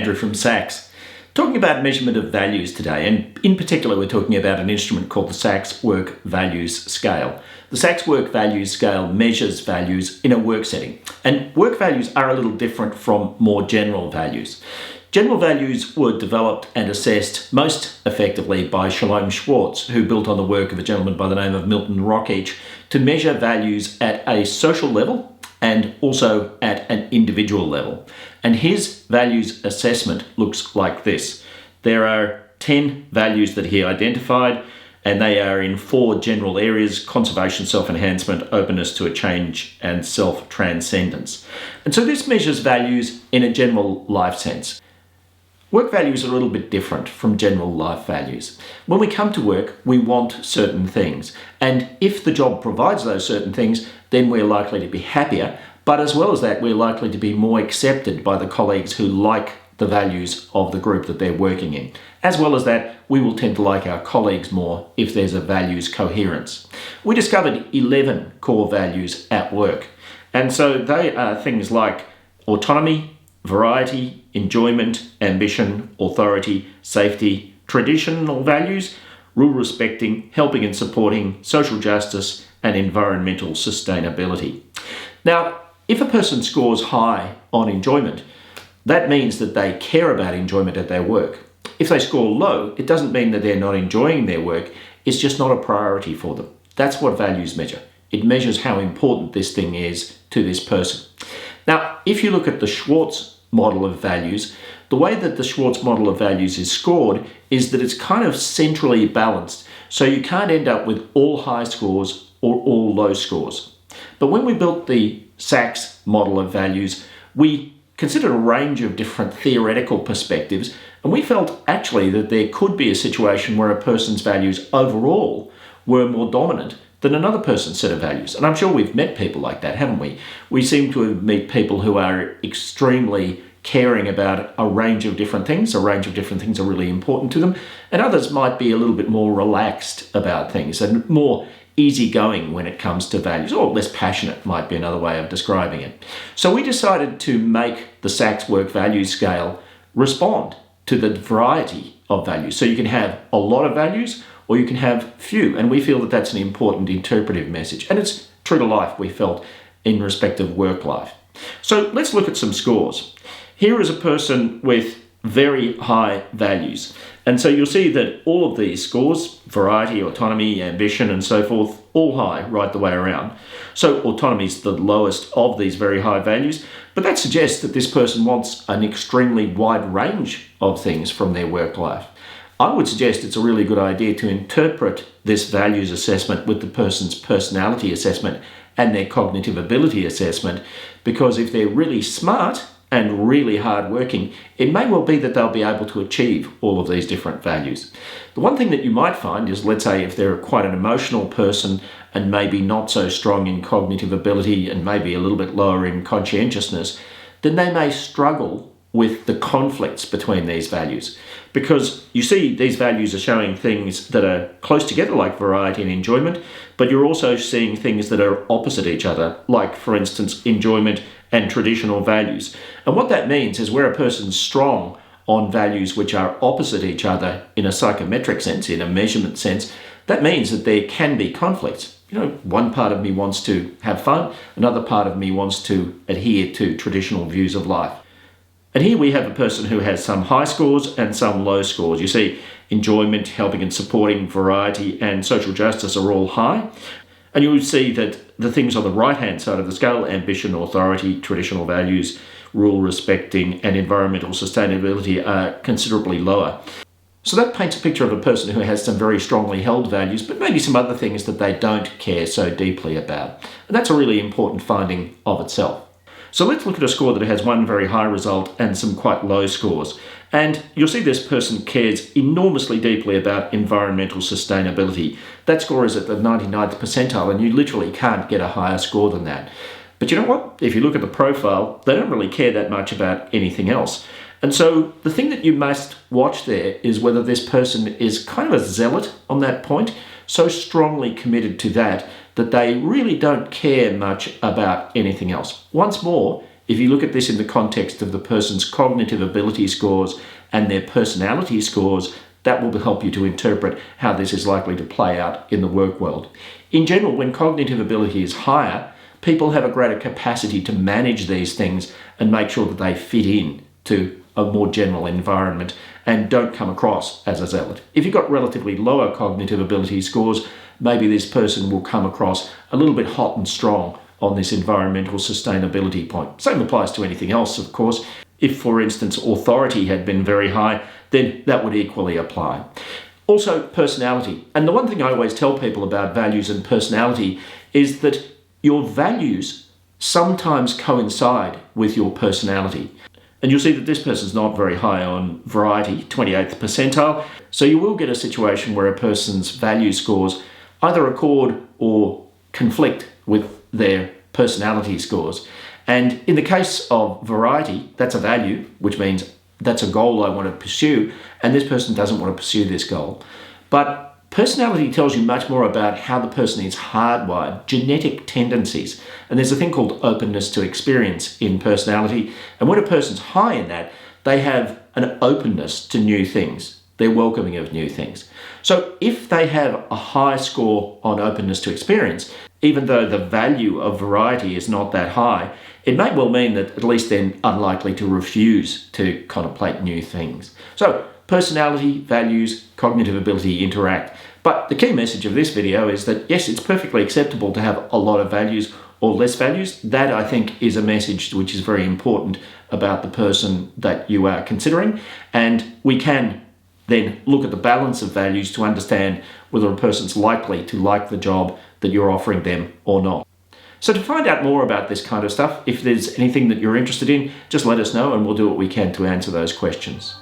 Andrew from SACS. Talking about measurement of values today, and in particular we're talking about an instrument called the SACS Work Values Scale. The SACS Work Values Scale measures values in a work setting, and work values are a little different from more general values. General values were developed and assessed most effectively by Schwartz, who built on the work of a gentleman by the name of Milton Rockich to measure values at a social level and also at an individual level. And his values assessment looks like this. There are 10 values that he identified, and they are in 4 general areas: conservation, self-enhancement, openness to a change, and self-transcendence. And so this measures values in a general life sense. Work values are a little bit different from general life values. When we come to work, we want certain things. And if the job provides those certain things, then we're likely to be happier. But as well as that, we're likely to be more accepted by the colleagues who like the values of the group that they're working in. As well as that, we will tend to like our colleagues more if there's a values coherence. We discovered 11 core values at work. And so they are things like autonomy, variety, enjoyment, ambition, authority, safety, traditional values, rule respecting, helping and supporting, social justice, and environmental sustainability. Now, if a person scores high on enjoyment, that means that they care about enjoyment at their work. If they score low, it doesn't mean that they're not enjoying their work, it's just not a priority for them. That's what values measure. It measures how important this thing is to this person. Now, if you look at the Schwartz model of values, the way that the Schwartz model of values is scored is that it's kind of centrally balanced. So you can't end up with all high scores or all low scores. But when we built the SACS model of values, we considered a range of different theoretical perspectives, and we felt actually that there could be a situation where a person's values overall were more dominant than another person's set of values. And I'm sure we've met people like that, haven't we? We seem to meet people who are extremely caring about a range of different things. A range of different things are really important to them. And others might be a little bit more relaxed about things and more easygoing when it comes to values, or less passionate might be another way of describing it. So we decided to make the SACS Work Values Scale respond to the variety of values. So you can have a lot of values, or you can have few. And we feel that that's an important interpretive message. And it's true to life, we felt, in respect of work life. So let's look at some scores. Here is a person with very high values. And so you'll see that all of these scores, variety, autonomy, ambition, and so forth, all high right the way around. So autonomy is the lowest of these very high values, but that suggests that this person wants an extremely wide range of things from their work life. I would suggest it's a really good idea to interpret this values assessment with the person's personality assessment and their cognitive ability assessment, because if they're really smart and really hardworking, it may well be that they'll be able to achieve all of these different values. The one thing that you might find is, let's say if they're quite an emotional person and maybe not so strong in cognitive ability and maybe a little bit lower in conscientiousness, then they may struggle with the conflicts between these values. Because you see these values are showing things that are close together, like variety and enjoyment, but you're also seeing things that are opposite each other, like, for instance, enjoyment and traditional values. And what that means is where a person's strong on values which are opposite each other in a psychometric sense, in a measurement sense, that means that there can be conflicts. You know, one part of me wants to have fun, another part of me wants to adhere to traditional views of life. And here we have a person who has some high scores and some low scores. You see, enjoyment, helping and supporting, variety, and social justice are all high. And you will see that the things on the right-hand side of the scale, ambition, authority, traditional values, rule respecting, and environmental sustainability, are considerably lower. So that paints a picture of a person who has some very strongly held values, but maybe some other things that they don't care so deeply about. And that's a really important finding of itself. So let's look at a score that has one very high result and some quite low scores. And you'll see this person cares enormously deeply about environmental sustainability. That score is at the 99th percentile, and you literally can't get a higher score than that. But you know what? If you look at the profile, they don't really care that much about anything else. And so the thing that you must watch there is whether this person is kind of a zealot on that point, so strongly committed to that, that they really don't care much about anything else. Once more, if you look at this in the context of the person's cognitive ability scores and their personality scores, that will help you to interpret how this is likely to play out in the work world. In general, when cognitive ability is higher, people have a greater capacity to manage these things and make sure that they fit in to a more general environment and don't come across as a zealot. If you've got relatively lower cognitive ability scores, maybe this person will come across a little bit hot and strong on this environmental sustainability point. Same applies to anything else, of course. If, for instance, authority had been very high, then that would equally apply. Also, personality. And the one thing I always tell people about values and personality is that your values sometimes coincide with your personality. And you'll see that this person's not very high on variety, 28th percentile. So you will get a situation where a person's value scores either accord or conflict with their personality scores. And in the case of variety, that's a value, which means that's a goal I want to pursue, and this person doesn't want to pursue this goal. But personality tells you much more about how the person is hardwired, genetic tendencies. And there's a thing called openness to experience in personality. And when a person's high in that, they have an openness to new things. They're welcoming of new things. So if they have a high score on openness to experience, even though the value of variety is not that high, it may well mean that at least they're unlikely to refuse to contemplate new things. So personality, values, cognitive ability interact. But the key message of this video is that yes, it's perfectly acceptable to have a lot of values or less values. That, I think, is a message which is very important about the person that you are considering. And we can then look at the balance of values to understand whether a person's likely to like the job that you're offering them or not. So to find out more about this kind of stuff, if there's anything that you're interested in, just let us know and we'll do what we can to answer those questions.